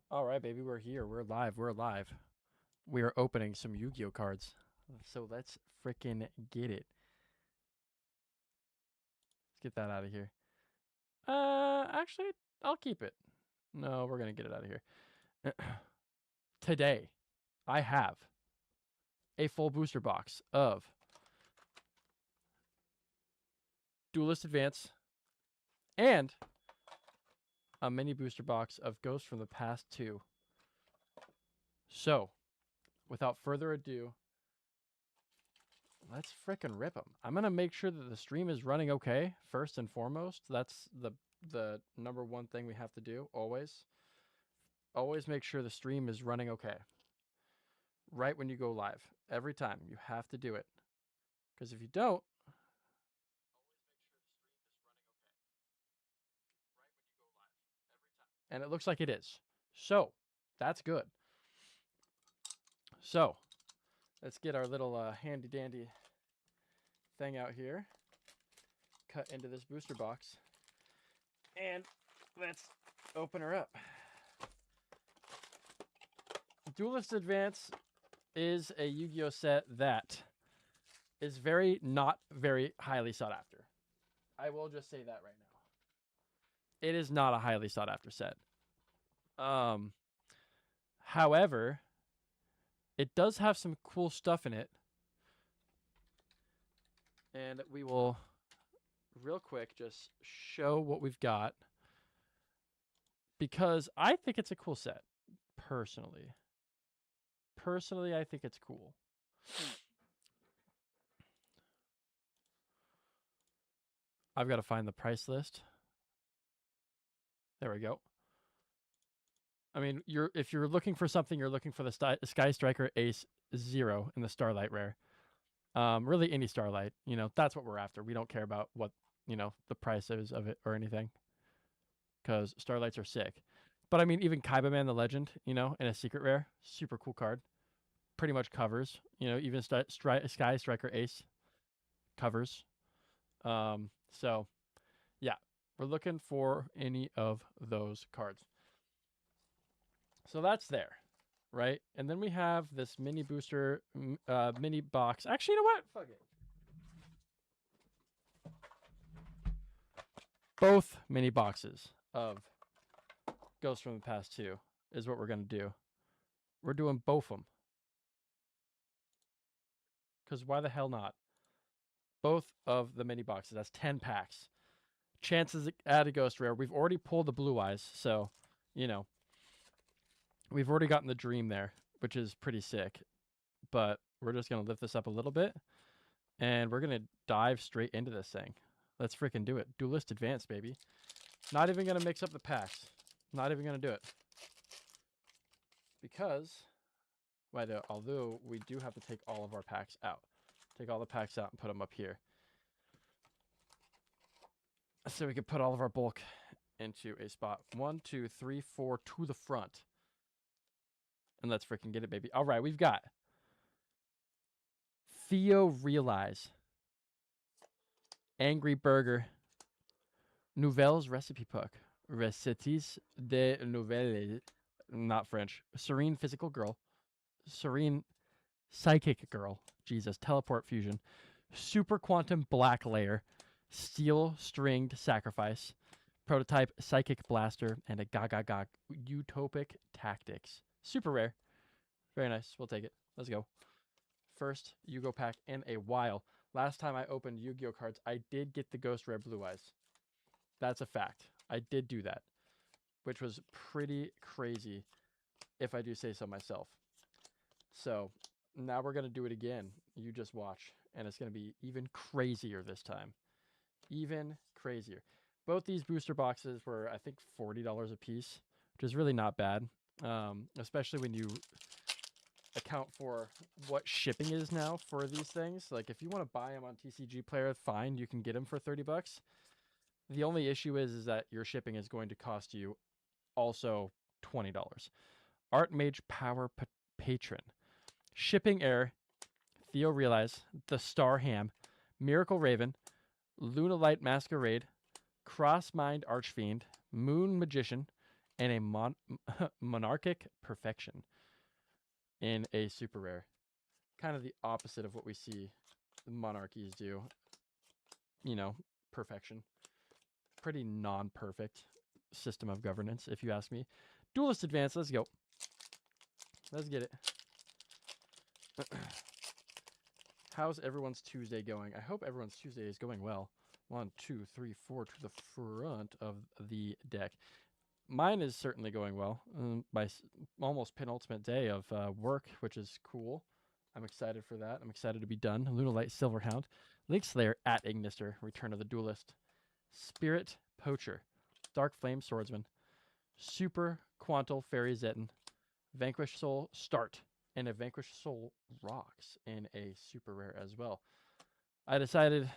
All right, baby, we're here. We're live. We're live. We are opening some Yu-Gi-Oh cards. So let's freaking get it. Let's get that out of here. Actually, I'll keep it. No, we're gonna get it out of here. Today, I have a full booster box of Duelist Advance and a mini booster box of Ghosts from the Past 2. So, without further ado, let's frickin' rip them. I'm gonna make sure that the stream is running okay first and foremost. That's the number one thing we have to do always. Always make sure the stream is running okay. Right when you go live, every time you have to do it. Because if you don't, and it looks like it is, so that's good. So let's get our little handy dandy thing out here. Cut into this booster box, and let's open her up. Duelist Advance is a Yu-Gi-Oh set that is not very highly sought after. I will just say that right now. It is not a highly sought after set. Um, However, it does have some cool stuff in it. And we will real quick just show what we've got because I think it's a cool set personally. Personally, I think it's cool. I've got to find the price list. There we go. I mean, if you're looking for something, you're looking for the Sky Striker Ace 0 in the Starlight rare. Really any Starlight, that's what we're after. We don't care about what, the price is of it or anything because Starlights are sick. But I mean, even Kaiba Man the Legend, in a secret rare, super cool card. Pretty much covers, even Sky Striker Ace covers. So yeah, we're looking for any of those cards. So that's there, right? And then we have this mini booster, mini box. Actually, you know what? Fuck it. Both mini boxes of Ghosts from the Past 2 is what we're going to do. We're doing both of them. Because why the hell not? Both of the mini boxes. That's 10 packs. Chances at a ghost rare. We've already pulled the Blue Eyes, so, we've already gotten the Dream there, which is pretty sick. But we're just going to lift this up a little bit, and we're going to dive straight into this thing. Let's freaking do it. Duelist Advance, baby. Not even going to mix up the packs. Not even going to do it. Because, although we do have to take all of our packs out. Take all the packs out and put them up here. So we can put all of our bulk into a spot. 1, 2, 3, 4 to the front. And let's freaking get it, baby. All right, we've got Theo Realize, Angry Burger, Nouvelles Recipe Book, Recettes de Nouvelles, not French, Serene Physical Girl, Serene Psychic Girl, Jesus, Teleport Fusion, Super Quantum Black Layer, Steel Stringed Sacrifice, Prototype Psychic Blaster, and a Gaga Utopic Tactics. Super rare. Very nice. We'll take it. Let's go. First Yu-Gi-Oh pack in a while. Last time I opened Yu-Gi-Oh cards, I did get the Ghost Rare Blue Eyes. That's a fact. I did do that, which was pretty crazy, if I do say so myself. So now we're going to do it again. You just watch, and it's going to be even crazier this time. Even crazier. Both these booster boxes were, I think, $40 a piece, which is really not bad, especially when you account for what shipping is now for these things. Like, if you want to buy them on TCG Player, fine, you can get them for $30. The only issue is that your shipping is going to cost you also $20. Art Mage Power Patron. Shipping Error, Theo Realize, The Star Ham, Miracle Raven, Lunalight Masquerade, Cross Mind Archfiend, Moon Magician, and a monarchic perfection in a super rare. Kind of the opposite of what we see monarchies do. You know, perfection. Pretty non-perfect system of governance, if you ask me. Duelist Advance, let's go. Let's get it. How's everyone's Tuesday going? I hope everyone's Tuesday is going well. 1, 2, 3, 4 to the front of the deck. Mine is certainly going well. My almost penultimate day of work, which is cool. I'm excited for that. I'm excited to be done. Lunalight Silverhound, Link Slayer at Ignister, Return of the Duelist, Spirit Poacher, Dark Flame Swordsman, Super Quantal Fairy Zeton, Vanquish Soul Start, and a Vanquish Soul Rocks in a super rare as well. I decided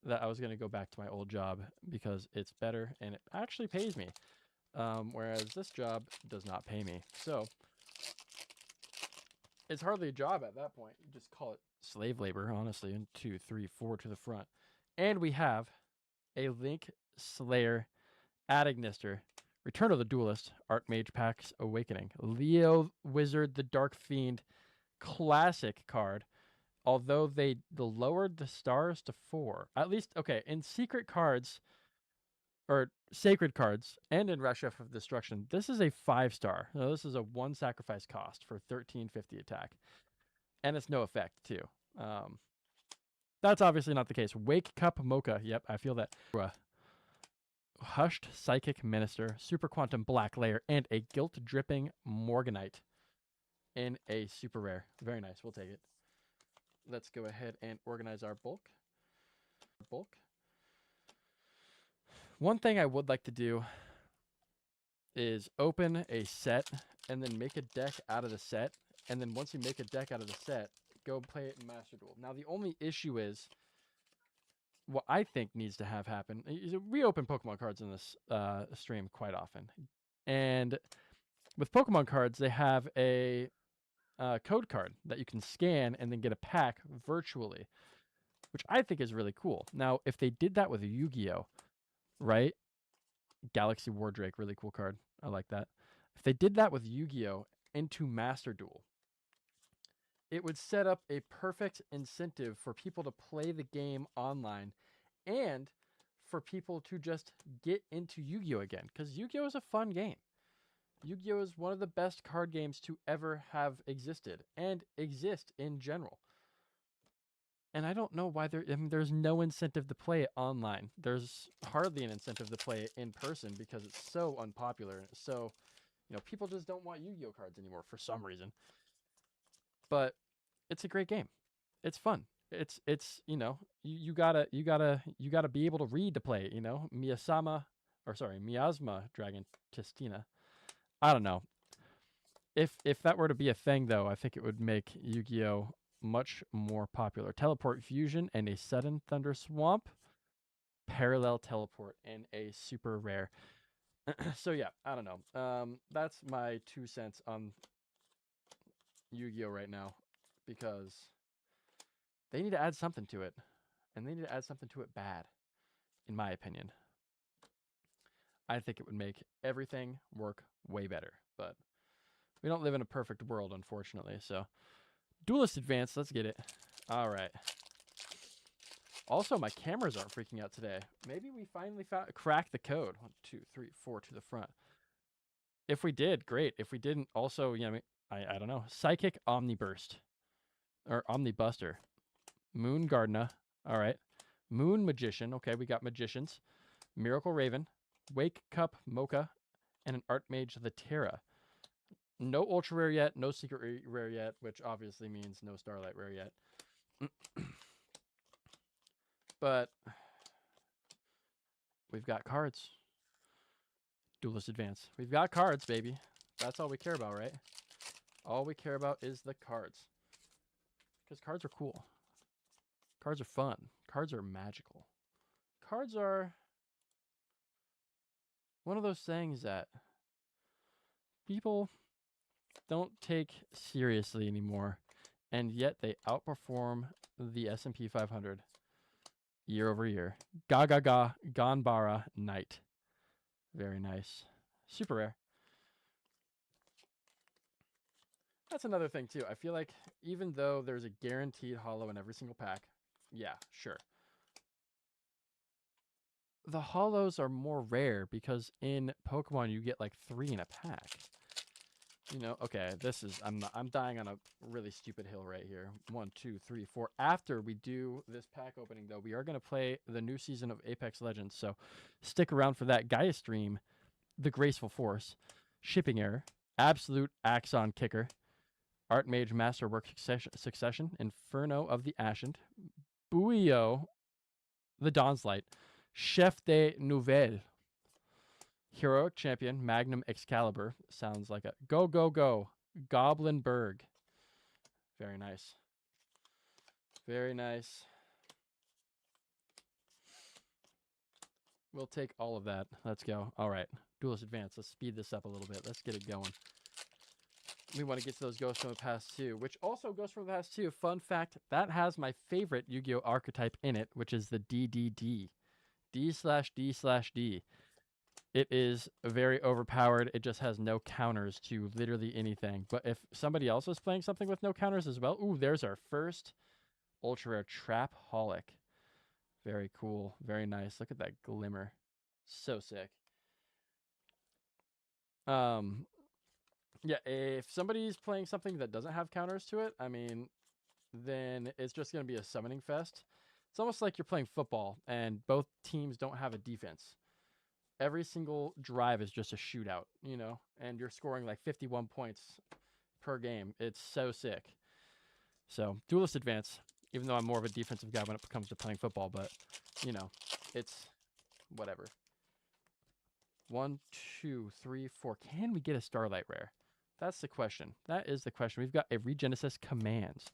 that I was going to go back to my old job because it's better and it actually pays me. Whereas this job does not pay me. So it's hardly a job at that point. You just call it slave labor, honestly. And 2, 3, 4 to the front. And we have a Link Slayer at Ignister, Return of the Duelist, Archmage Pax Awakening, Leo Wizard the Dark Fiend, classic card. Although they lowered the stars to 4. At least, okay, in secret cards, or sacred cards, and in Reshef of Destruction, this is a 5-star. So this is a 1 sacrifice cost for 1350 attack. And it's no effect, too. That's obviously not the case. Wake Cup Mocha. Yep, I feel that. Hushed Psychic Minister, Super Quantum Black Layer, and a Guilt Dripping Morganite in a super rare. Very nice. We'll take it. Let's go ahead and organize our bulk. One thing I would like to do is open a set and then make a deck out of the set. And then once you make a deck out of the set, go play it in Master Duel. Now, the only issue is what I think needs to have happen. We open Pokemon cards in this stream quite often. And with Pokemon cards, they have a code card that you can scan and then get a pack virtually, which I think is really cool. Now, if they did that with Yu-Gi-Oh, right? Galaxy War Drake, really cool card. I like that. If they did that with Yu-Gi-Oh into Master Duel, it would set up a perfect incentive for people to play the game online and for people to just get into Yu-Gi-Oh again, because Yu-Gi-Oh is a fun game. Yu-Gi-Oh is one of the best card games to ever have existed and exist in general. And I don't know why there's no incentive to play it online. There's hardly an incentive to play it in person because it's so unpopular. So, people just don't want Yu-Gi-Oh cards anymore for some reason. But it's a great game. It's fun. It's you gotta be able to read to play it. Miasma Dragon Tistina. I don't know. If that were to be a thing, though, I think it would make Yu-Gi-Oh much more popular. Teleport Fusion and a Sudden Thunder Swamp. Parallel Teleport and a super rare. So yeah, I don't know. That's my 2 cents on Yu-Gi-Oh right now, because they need to add something to it, and they need to add something to it bad, in my opinion. I think it would make everything work way better, but we don't live in a perfect world, unfortunately. So, Duelist Advance, let's get it. All right. Also, my cameras aren't freaking out today. Maybe we finally cracked the code. 1, 2, 3, 4 to the front. If we did, great. If we didn't, also, I don't know. Psychic Omniburst. Or Omnibuster. Moon Gardener. All right. Moon Magician. Okay, we got Magicians. Miracle Raven. Wake Cup Mocha. And an Archmage the Terra. No Ultra Rare yet. No Secret Rare yet, which obviously means no Starlight Rare yet. But we've got cards. Duelist Advance. We've got cards, baby. That's all we care about, right? All we care about is the cards. Because cards are cool. Cards are fun. Cards are magical. Cards are one of those things that people don't take seriously anymore, and yet they outperform the S&P 500 year over year. Ganbara Knight. Very nice. Super rare. That's another thing too. I feel like even though there's a guaranteed holo in every single pack, yeah, sure. The holos are more rare because in Pokemon you get like 3 in a pack. You know, okay, this is I'm dying on a really stupid hill right here. 1, 2, 3, 4. After we do this pack opening though, we are gonna play the new season of Apex Legends. So stick around for that. Gaia stream, the Graceful Force, Shipping Error, Absolute Axon Kicker, Archmage Masterwork Succession, Inferno of the Ashen, Yugioh, the Dawn's Light, Chef de Nouvelle, Heroic Champion, Magnum Excalibur. Sounds like a go, go, go. Goblinberg. Very nice. Very nice. We'll take all of that. Let's go. All right. Duelist Advance. Let's speed this up a little bit. Let's get it going. We want to get to those Ghosts from the Past too, which also Ghosts from the Past too. Fun fact, that has my favorite Yu-Gi-Oh archetype in it, which is the DDD. D/D/D. It is very overpowered. It just has no counters to literally anything. But if somebody else is playing something with no counters as well, ooh, there's our first ultra rare Trap-holic. Very cool. Very nice. Look at that glimmer. So sick. Yeah, if somebody's playing something that doesn't have counters to it, I mean, then it's just going to be a summoning fest. It's almost like you're playing football and both teams don't have a defense. Every single drive is just a shootout, you know, and you're scoring like 51 points per game. It's so sick. So, Duelist Advance, even though I'm more of a defensive guy when it comes to playing football, but, you know, it's whatever. 1, 2, 3, 4. Can we get a Starlight Rare? That's the question. That is the question. We've got a Regenesis Commands,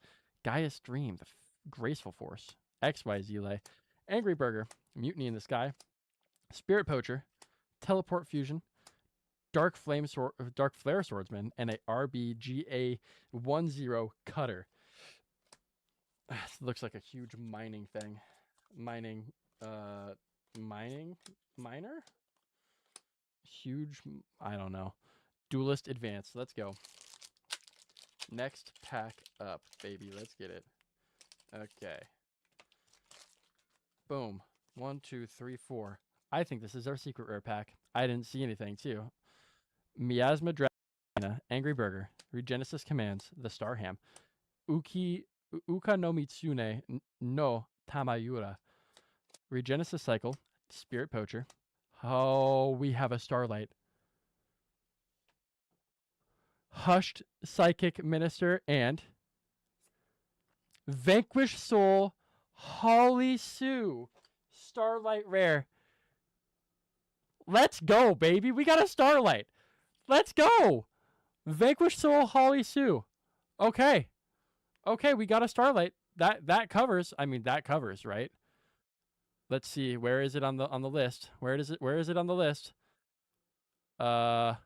Gaia Stream, the Graceful Force, XYZ Lay, Angry Burger, Mutiny in the Sky, Spirit Poacher, Teleport Fusion, Dark Flare Swordsman, and a RBGA 10 Cutter. It looks like a huge mining thing. Miner? Huge, I don't know. Duelist Advance. Let's go. Next pack up, baby. Let's get it. Okay. Boom. 1, 2, 3, 4. I think this is our secret rare pack. I didn't see anything, too. Miasma Dragon, Angry Burger, Regenesis Commands, the Starham, Uka no Mitsune no Tamayura, Regenesis Cycle, Spirit Poacher. Oh, we have a Starlight. Hushed Psychic Minister, and Vanquish Soul, Holly Sue, Starlight Rare. Let's go, baby. We got a Starlight. Let's go. Vanquish Soul, Holly Sue. Okay. Okay, we got a Starlight. That covers. I mean, that covers, right? Let's see. Where is it on the list? Where is it on the list? I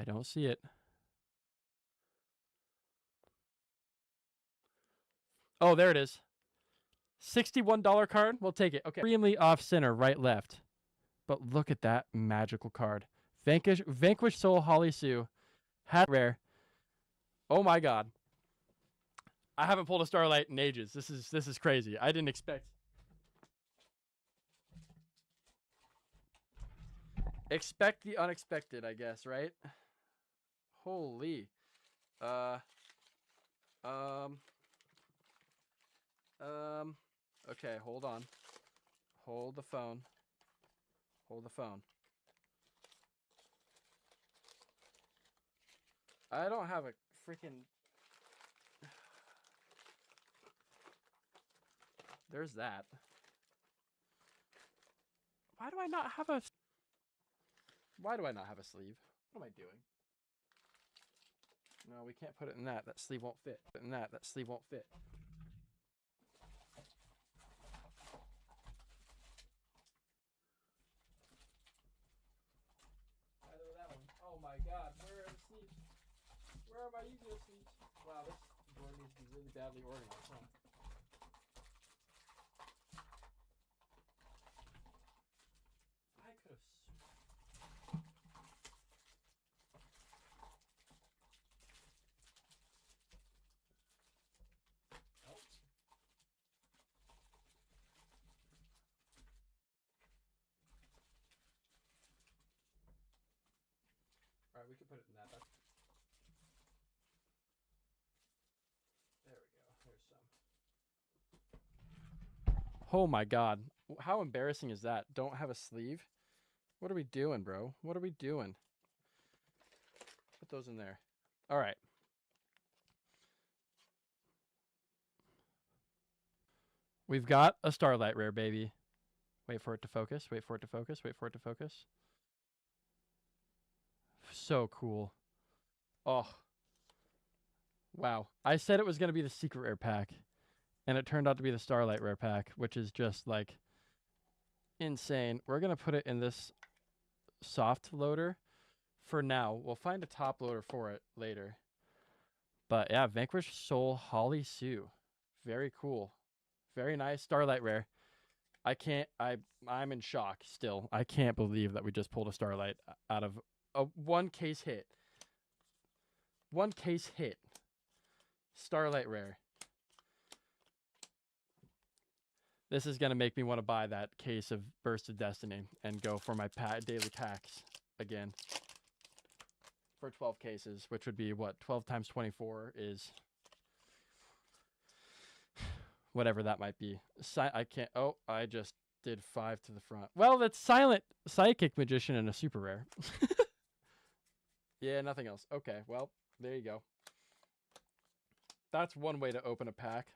don't see it. Oh, there it is. $61 card. We'll take it. Okay. Extremely off center, right, left. But look at that magical card. Vanquish Soul, Holly Sue. Hat rare. Oh my god. I haven't pulled a Starlight in ages. This is crazy. I didn't expect. Expect the unexpected, I guess, right? Holy. Okay, hold on. Hold the phone. Hold the phone. I don't have a freaking... There's that. Why do I not have a... Why do I not have a sleeve? What am I doing? No, we can't put it in that. That sleeve won't fit. Put it in that. That sleeve won't fit. Either that one. Oh my god. Where are the sleeves? Where are my Yugioh sleeves? Wow, this drawer needs to be really badly organized, huh? I could have... we can put it in that. There we go. There's some. Oh my god. How embarrassing is that? Don't have a sleeve? What are we doing, bro? What are we doing? Put those in there. All right. We've got a Starlight Rare, baby. Wait for it to focus. Wait for it to focus. Wait for it to focus. So cool. Oh. Wow. I said it was going to be the Secret Rare pack, and it turned out to be the Starlight Rare pack, which is just, like, insane. We're going to put it in this soft loader for now. We'll find a top loader for it later. But, yeah, Vanquished Soul Holly Sue. Very cool. Very nice. Starlight Rare. I'm in shock still. I can't believe that we just pulled a Starlight out of a one case hit. One case hit. Starlight Rare. This is going to make me want to buy that case of Burst of Destiny and go for my daily packs again. For 12 cases, which would be what? 12 times 24 is whatever that might be. I can't. Oh, I just did 5 to the front. Well, that's Silent Psychic Magician and a super rare. Yeah, nothing else. Okay, well, there you go. That's one way to open a pack.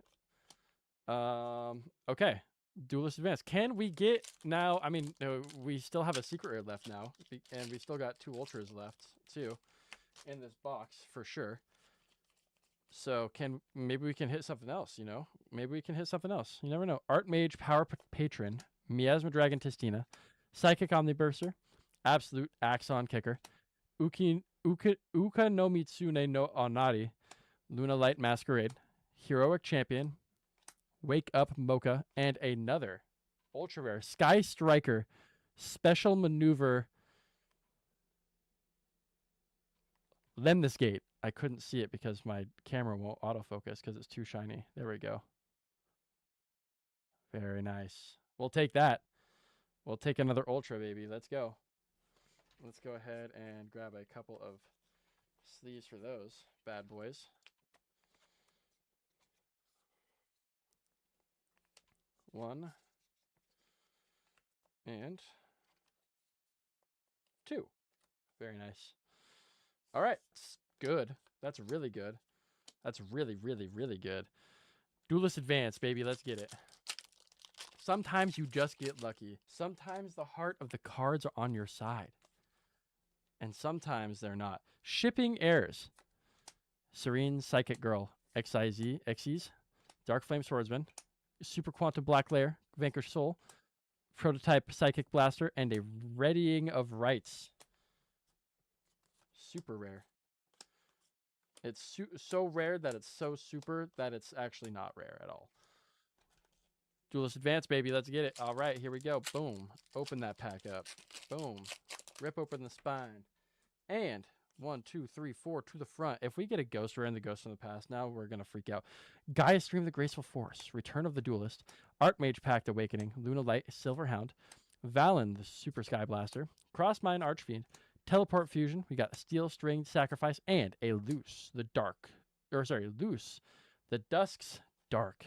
Okay. Duelist Advance. Can we get now? I mean, we still have a secret rare left now, and we still got 2 ultras left too in this box for sure. So maybe we can hit something else, you know? Maybe we can hit something else. You never know. Archmage Power Patron, Miasma Dragon Tistina, Psychic Omniburster, Absolute Axon Kicker, Uka no Mitsune no Onari, Luna Light Masquerade, Heroic Champion, Wake Up Mocha, and another ultra rare Sky Striker Special Maneuver Lemniscate. I couldn't see it because my camera won't autofocus because it's too shiny. There we go. Very nice. We'll take that. We'll take another ultra, baby. Let's go. Let's go ahead and grab a couple of sleeves for those bad boys. One and 2. Very nice. All right. Good. That's really good. That's really, really, really good. Duelist Advance, baby. Let's get it. Sometimes you just get lucky. Sometimes the heart of the cards are on your side. And sometimes they're not. Shipping Heirs. Serene Psychic Girl. Xyz. Dark Flame Swordsman. Super Quantum Black Lair. Vanquished Soul. Prototype Psychic Blaster. And a Readying of Rites. Super rare. It's so rare that it's so super that it's actually not rare at all. Duelist Advance, baby. Let's get it. All right, here we go. Boom. Open that pack up. Boom. Rip open the spine. And 1, 2, 3, 4 to the front. If we get a Ghost Rare in the Ghost from the Past, now we're going to freak out. Gaia Stream the Graceful Force. Return of the Duelist. Archmage Pact Awakening. Luna Light Silver Hound. Valen the Super Sky Blaster. Crossmine Archfiend. Teleport Fusion. We got Steel String Sacrifice and a Loose the Dusk's Dark.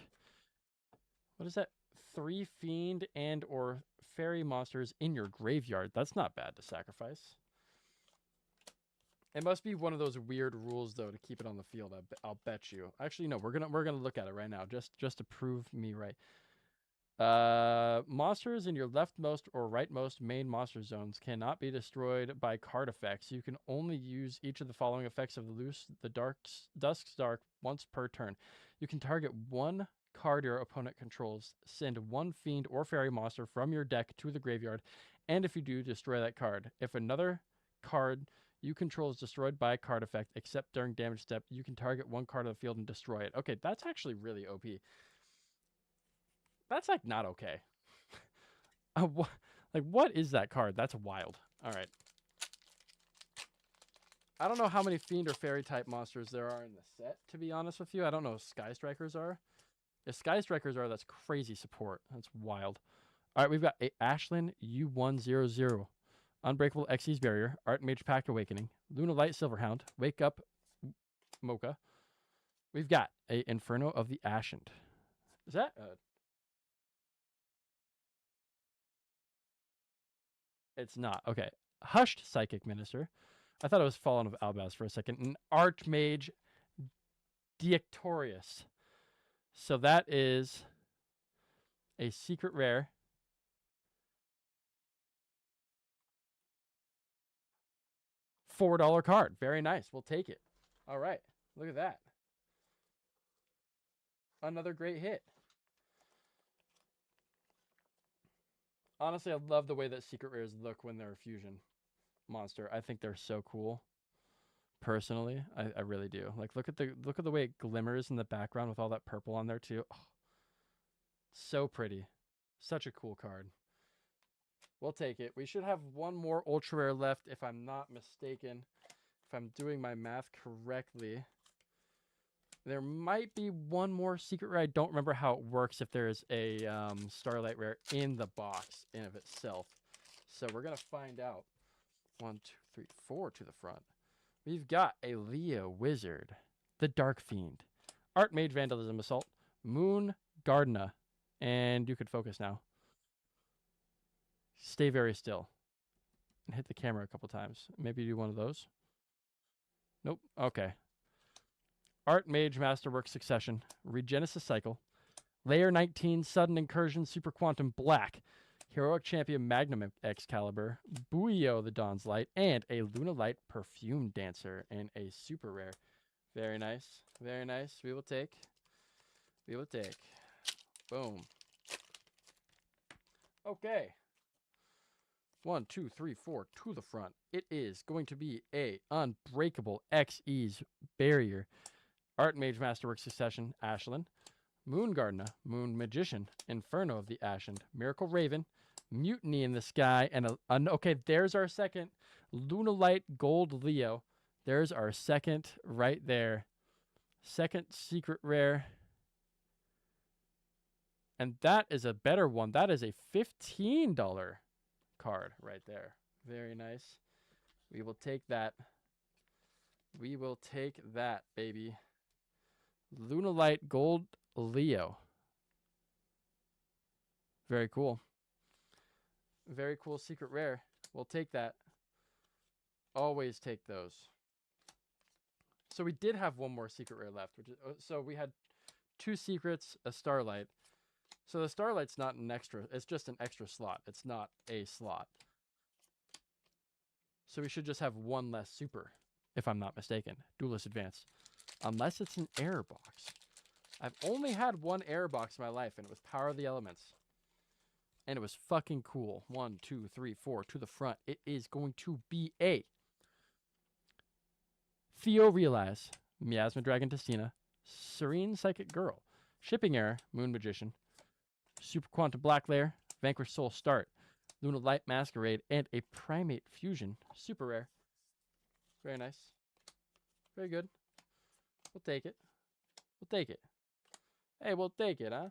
What is that? 3 Fiend and or Fairy monsters in your graveyard. That's not bad to sacrifice. It must be one of those weird rules though to keep it on the field. I'll bet you. Actually, no. We're gonna look at it right now just to prove me right. Monsters in your leftmost or rightmost main monster zones cannot be destroyed by card effects. You can only use each of the following effects of the Dusk's Dark once per turn. You can target 1 card your opponent controls, send 1 fiend or fairy monster from your deck to the graveyard, and if you do, destroy that card. If another card you control is destroyed by a card effect, except during damage step, you can target 1 card of the field and destroy it. Okay, that's actually really OP. That's like not okay. What is that card? That's wild. All right. I don't know how many Fiend or Fairy type monsters there are in the set, to be honest with you. I don't know if Sky Strikers are. If Sky Strikers are, that's crazy support. That's wild. All right, we've got a Ashlyn U100. Unbreakable Xyz Barrier, Art Mage Pact Awakening, Luna Light Silverhound, Wake Up Mocha. We've got a Inferno of the Ascent. Is that It's not. Okay. Hushed Psychic Minister. I thought it was Fallen of Albaz for a second. An Archmage Deactorius. So that is a secret rare. $4 card. Very nice. We'll take it. All right. Look at that. Another great hit. Honestly, I love the way that secret rares look when they're a fusion monster. I think they're so cool. Personally, I really do. Like look at the way it glimmers in the background with all that purple on there too. Oh, so pretty. Such a cool card. We'll take it. We should have one more ultra rare left if I'm not mistaken. If I'm doing my math correctly. There might be one more secret rare. I don't remember how it works if there's a Starlight rare in the box in of itself. So we're going to find out. 1, 2, 3, 4 to the front. We've got a Leo Wizard, the Dark Fiend, Archmage Vandalism Assault, Moon Gardena, and you could focus now. Stay very still. And hit the camera a couple times. Maybe do one of those. Nope. Okay. Archmage Masterwork Succession, Regenesis Cycle, Layer 19 Sudden Incursion Super Quantum Black, Heroic Champion Magnum Excalibur, Yugioh the Dawn's Light, and a Luna Light Perfume Dancer in a super rare. Very nice. Very nice. We will take. We will take. Boom. Okay. 1, 2, 3, 4 to the front. It is going to be a Unbreakable Xyz Barrier, Archmage Masterwork Succession, Ashlyn, Moon Gardena, Moon Magician, Inferno of the Ascent, Miracle Raven, Mutiny in the Sky, and okay, there's our second Luna Light Gold Leo. There's our second right there. Second secret rare. And that is a better one. That is a $15 card right there. Very nice. We will take that. We will take that, baby. Luna Light Gold Leo. Very cool. Very cool secret rare. We'll take that. Always take those. So we did have one more secret rare left, which is so we had 2 secrets, a Starlight. So the Starlight's not an extra, it's just an extra slot. It's not a slot. So we should just have one less super, if I'm not mistaken. Duelist Advanced. Unless it's an error box. I've only had one error box in my life, and it was Power of the Elements. And it was fucking cool. 1, 2, 3, 4 to the front. It is going to be a Theo Realize, Miasma Dragon Testina, Serene Psychic Girl, Shipping Error, Moon Magician, Super Quantum Black Layer, Vanquish Soul Start, Luna Light Masquerade, and a Primate Fusion. Super rare. Very nice. Very good. We'll take it. We'll take it. Hey, we'll take it, huh?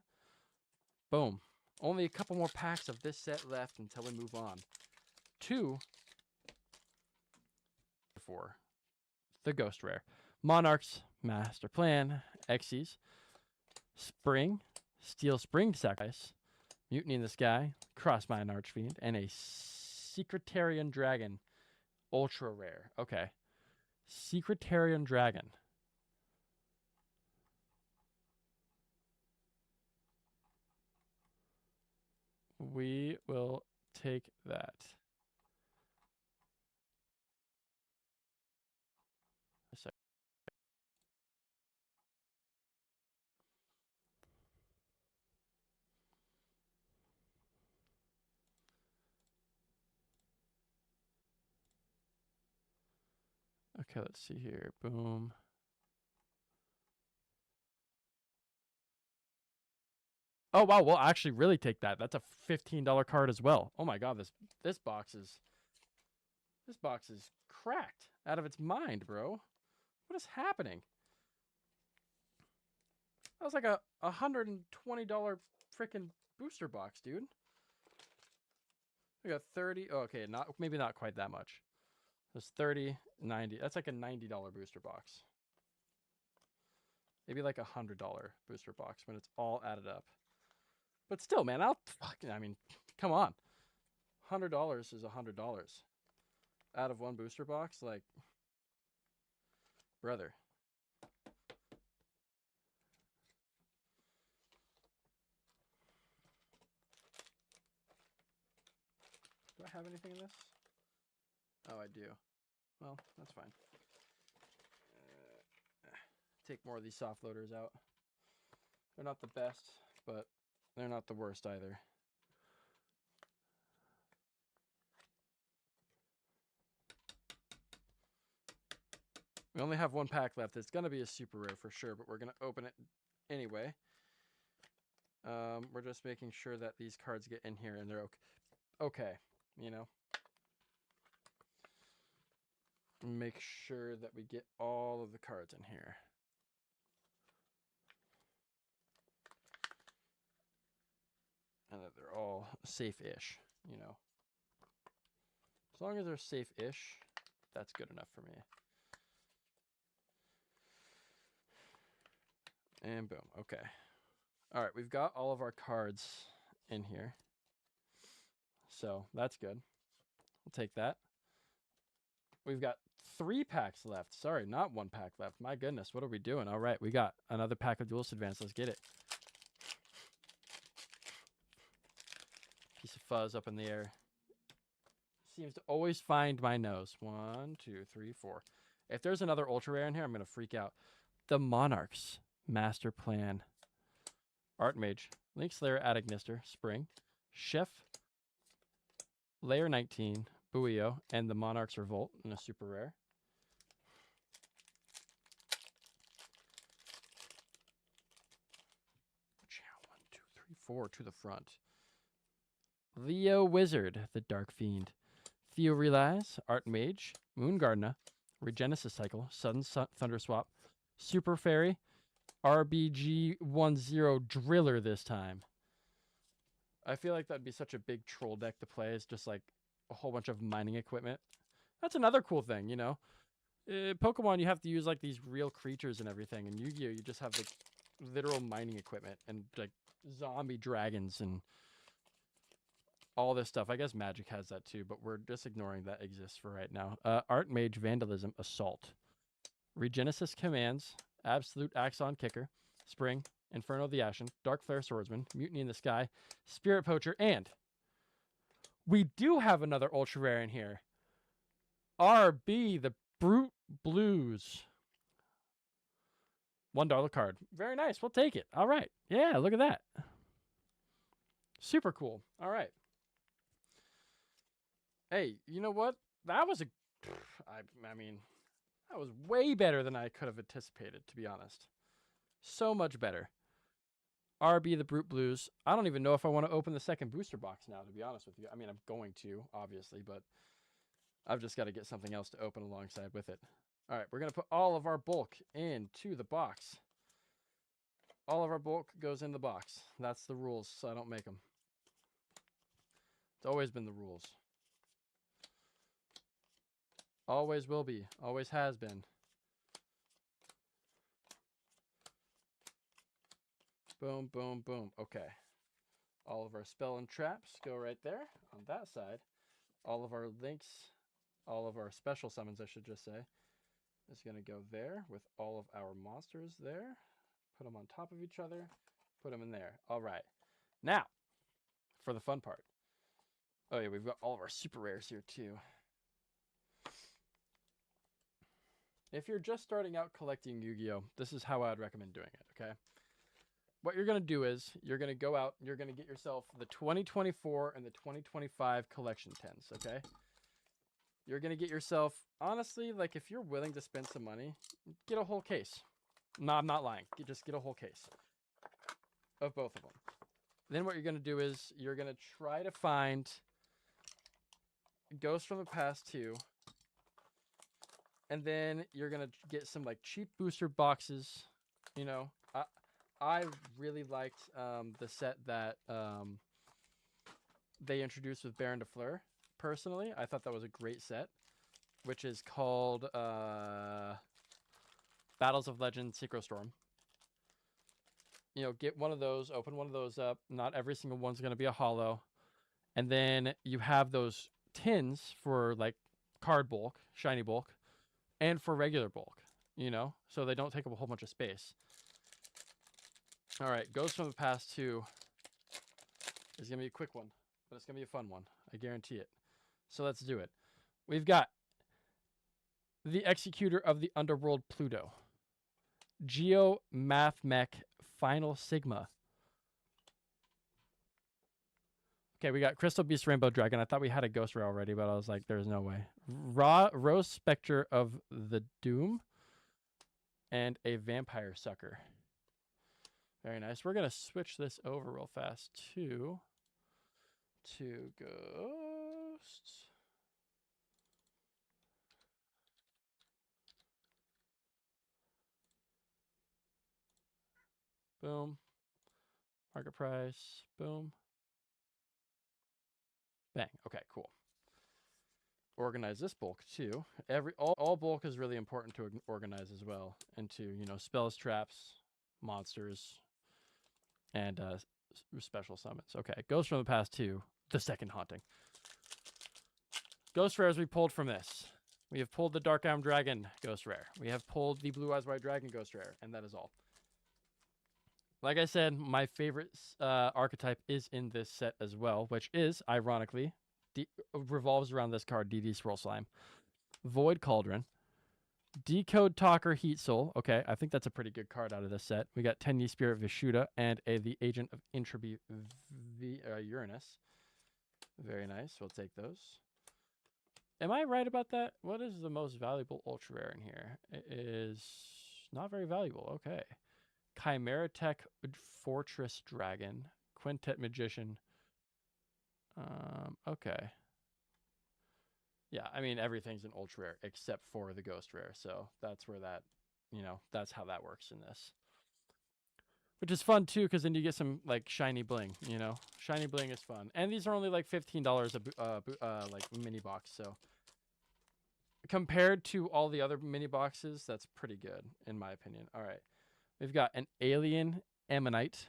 Boom. Only a couple more packs of this set left until we move on to 4. The Ghost Rare. Monarchs, Master Plan, Xyz, Spring, Steel Spring Sacrifice, Mutiny in the Sky, Crossmine Archfiend, and a Secretarian Dragon. Ultra Rare. Okay. Secretarian Dragon. We will take that. A sec. Okay, let's see here. Boom. Oh wow, we'll actually really take that. That's a $15 card as well. Oh my god, this box is cracked out of its mind, bro. What is happening? That was like a $120 freaking booster box, dude. We got 30. Oh, okay, maybe not quite that much. There's 30, 90. That's like a $90 booster box. Maybe like $100 booster box when it's all added up. But still, man, I mean, come on. $100 is $100 out of one booster box. Like, brother. Do I have anything in this? Oh, I do. Well, that's fine. Take more of these soft loaders out. They're not the best, but they're not the worst either. We only have one pack left. It's going to be a super rare for sure, but we're going to open it anyway. We're just making sure that these cards get in here and they're okay, you know. Make sure that we get all of the cards in here. And that they're all safe-ish, you know. As long as they're safe-ish, that's good enough for me. And boom, okay. All right, we've got all of our cards in here. So that's good. We'll take that. We've got 3 packs left. Sorry, not 1 pack left. My goodness, what are we doing? All right, we got another pack of Duelist Advance. Let's get it. Piece of fuzz up in the air. Seems to always find my nose. 1, 2, 3, 4. If there's another ultra rare in here, I'm going to freak out. The Monarchs Master Plan. Archmage. Link Slayer Adagnister. Spring. Chef. Layer 19. Yugioh. And the Monarchs Revolt in a super rare. One, two, three, 4 to the front. Leo Wizard. The Dark Fiend. Theo Relies. Archmage. Moon Gardener. Regenesis Cycle. Sudden Thunder Swap. Super Fairy. RBG10 Driller this time. I feel like that'd be such a big troll deck to play. It's just like a whole bunch of mining equipment. That's another cool thing, you know. Pokemon, you have to use like these real creatures and everything. And Yu-Gi-Oh, you just have like literal mining equipment and like zombie dragons and all this stuff. I guess Magic has that too, but we're just ignoring that exists for right now. Archmage Vandalism Assault. Regenesis Commands. Absolute Axon Kicker. Spring. Inferno the Ashen. Dark Flare Swordsman. Mutiny in the Sky. Spirit Poacher. And we do have another ultra rare in here. RB, the Brute Blues. $1 card. Very nice. We'll take it. All right. Yeah, look at that. Super cool. All right. Hey, you know what? That was I mean, that was way better than I could have anticipated, to be honest. So much better. RB, the Brute Blues. I don't even know if I want to open the second booster box now, to be honest with you. I mean, I'm going to, obviously, but I've just got to get something else to open alongside with it. All right, we're going to put all of our bulk into the box. All of our bulk goes in the box. That's the rules, so I don't make them. It's always been the rules. Always will be. Always has been. Boom, boom, boom. Okay. All of our spell and traps go right there on that side. All of our links, all of our special summons, I should just say, is going to go there with all of our monsters there. Put them on top of each other. Put them in there. All right. Now, for the fun part. Oh, yeah, we've got all of our super rares here, too. If you're just starting out collecting Yu-Gi-Oh, this is how I'd recommend doing it, okay? What you're going to do is you're going to go out, you're going to get yourself the 2024 and the 2025 collection tins, okay? You're going to get yourself, honestly, like if you're willing to spend some money, get a whole case. No, I'm not lying. Just get a whole case of both of them. Then what you're going to do is you're going to try to find Ghosts from the Past 2. And then you're going to get some like cheap booster boxes. You know, I really liked the set that they introduced with Baron de Fleur. Personally, I thought that was a great set, which is called Battles of Legend Synchro Storm. You know, get one of those, open one of those up. Not every single one's going to be a holo. And then you have those tins for like card bulk, shiny bulk, and for regular bulk, you know, so they don't take up a whole bunch of space. All right, Ghost from the Past 2 is going to be a quick one, but it's going to be a fun one. I guarantee it. So let's do it. We've got the Executor of the Underworld Pluto, Yugioh Math Mech Final Sigma. Okay, we got Crystal Beast Rainbow Dragon. I thought we had a Ghost Rare already, but I was like, there's no way. Rose Spectre of the Doom and a Vampire Sucker. Very nice. We're going to switch this over real fast to Ghosts. Boom. Market price. Boom. Bang. Okay, cool. Organize this bulk too. All bulk is really important to organize as well into, you know, spells, traps, monsters, and special summons. Okay, Ghost from the Past 2, the second haunting. Ghost rares we pulled from this. We have pulled the Dark Arm Dragon Ghost Rare. We have pulled the Blue Eyes White Dragon Ghost Rare, and that is all. Like I said, my favorite archetype is in this set as well, which is, ironically, revolves around this card, DD Swirl Slime. Void Cauldron. Decode Talker Heat Soul. Okay, I think that's a pretty good card out of this set. We got Tenyi Spirit Vishuda and the Agent of Entropy Uranus. Very nice. We'll take those. Am I right about that? What is the most valuable ultra rare in here? It is not very valuable. Okay. Chimera Tech Fortress Dragon. Quintet Magician. Okay. Yeah, I mean, everything's an ultra rare except for the ghost rare. So that's where that, you know, that's how that works in this. Which is fun too, because then you get some like shiny bling, you know. Shiny bling is fun. And these are only like $15 a like mini box, so compared to all the other mini boxes, that's pretty good in my opinion. All right. We've got an Alien Ammonite,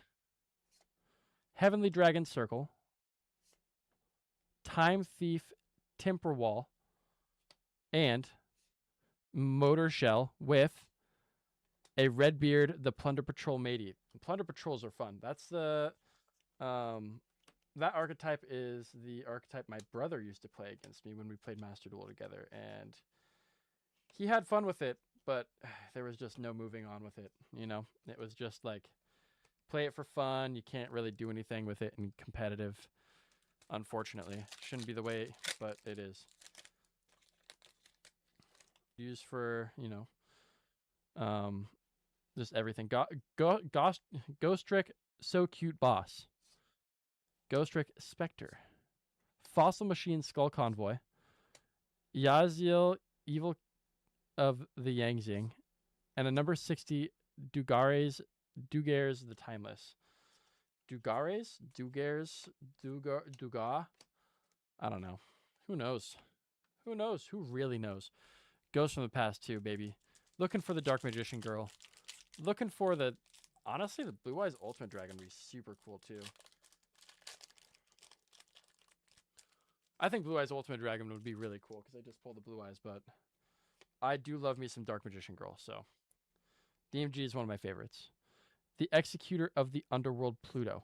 Heavenly Dragon Circle, Time Thief Timberwall, and Motor Shell with a Redbeard, the Plunder Patrol matey. Plunder Patrols are fun. That's the that archetype is the archetype my brother used to play against me when we played Master Duel together, and he had fun with it, but there was just no moving on with it, you know? It was just like, play it for fun. You can't really do anything with it in competitive, unfortunately. Shouldn't be the way, but it is. Used for, you know, just everything. Ghost Trick, So Cute Boss. Ghost Trick Spectre. Fossil Machine Skull Convoy. Yaziel Evil of the Yangzing. And a number 60 Dugares the Timeless. Dugares? Dugar? I don't know. Who knows? Who knows? Who really knows? Ghost from the Past 2, baby. Looking for the Dark Magician Girl. Looking for the... Honestly, the Blue Eyes Ultimate Dragon would be super cool, too. I think Blue Eyes Ultimate Dragon would be really cool, because I just pulled the Blue Eyes, but... I do love me some Dark Magician Girl, so... DMG is one of my favorites. The Executor of the Underworld Pluto.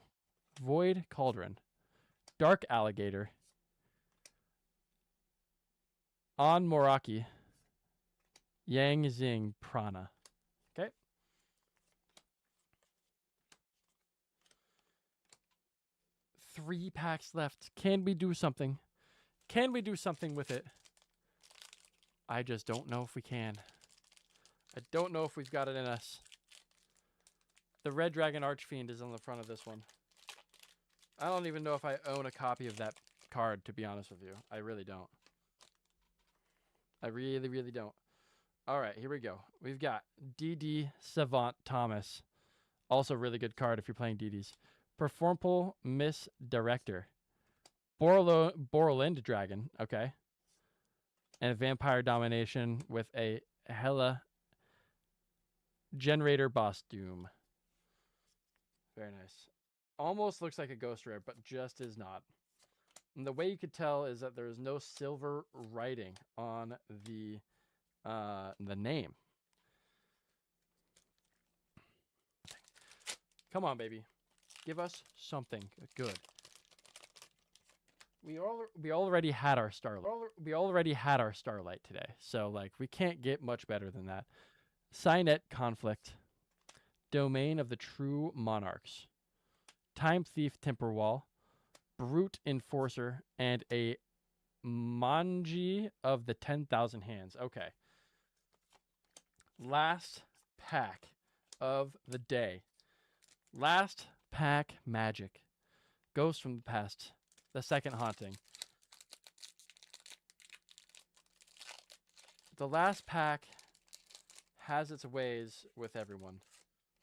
Void Cauldron. Dark Alligator. On Moraki. Yang Zing Prana. Okay. Three packs left. Can we do something? Can we do something with it? I just don't know if we can. I don't know if we've got it in us. The Red Dragon Archfiend is on the front of this one. I don't even know if I own a copy of that card, to be honest with you. I really don't. I really, really don't. All right, here we go. We've got DD Savant Thomas. Also really good card if you're playing DDs. Performable Miss Director. Borland Dragon. Okay. And a Vampire Domination with a Hella Generator Boss Doom. Very nice. Almost looks like a ghost rare, but just is not. And the way you could tell is that there is no silver writing on the name. Come on, baby. Give us something good. We already had our Starlight. We already had our Starlight today. So like we can't get much better than that. Signet Conflict. Domain of the True Monarchs. Time Thief Timberwall. Brute Enforcer, and a Manji of the 10,000 Hands. Okay. Last pack of the day. Last pack magic. Ghost from the Past. The Second Haunting. The last pack has its ways with everyone.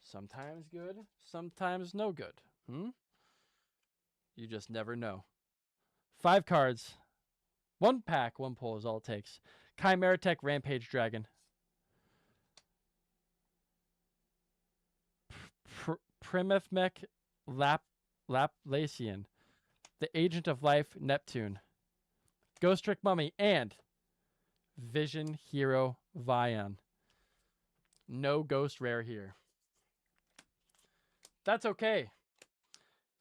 Sometimes good, sometimes no good. You just never know. 5 cards. 1 pack, 1 pull is all it takes. Chimera Tech Rampage Dragon. Primethmech Laplacian. The Agent of Life Neptune. Ghost Trick Mummy. And Vision Hero Vion. No ghost rare here. That's okay.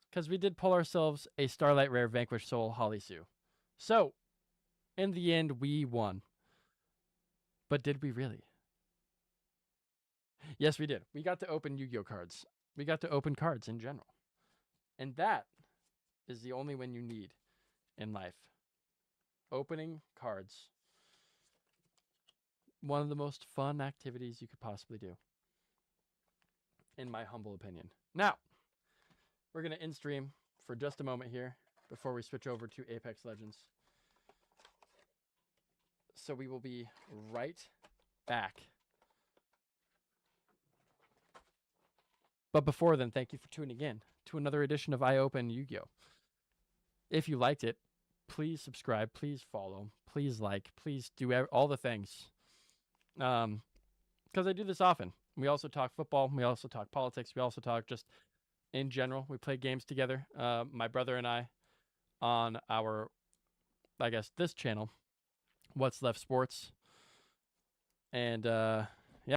Because we did pull ourselves a Starlight Rare Vanquished Soul Holly Sue. So, in the end, we won. But did we really? Yes, we did. We got to open Yu-Gi-Oh cards. We got to open cards in general. And that is the only win you need in life. Opening cards. One of the most fun activities you could possibly do. In my humble opinion. Now, we're going to end stream for just a moment here before we switch over to Apex Legends. So we will be right back. But before then, thank you for tuning in to another edition of I Open Yu-Gi-Oh! If you liked it, please subscribe, please follow, please like, please do all the things. Because I do this often. We also talk football. We also talk politics. We also talk just in general. We play games together. My brother and I on our, I guess, this channel, What's Left Sports. And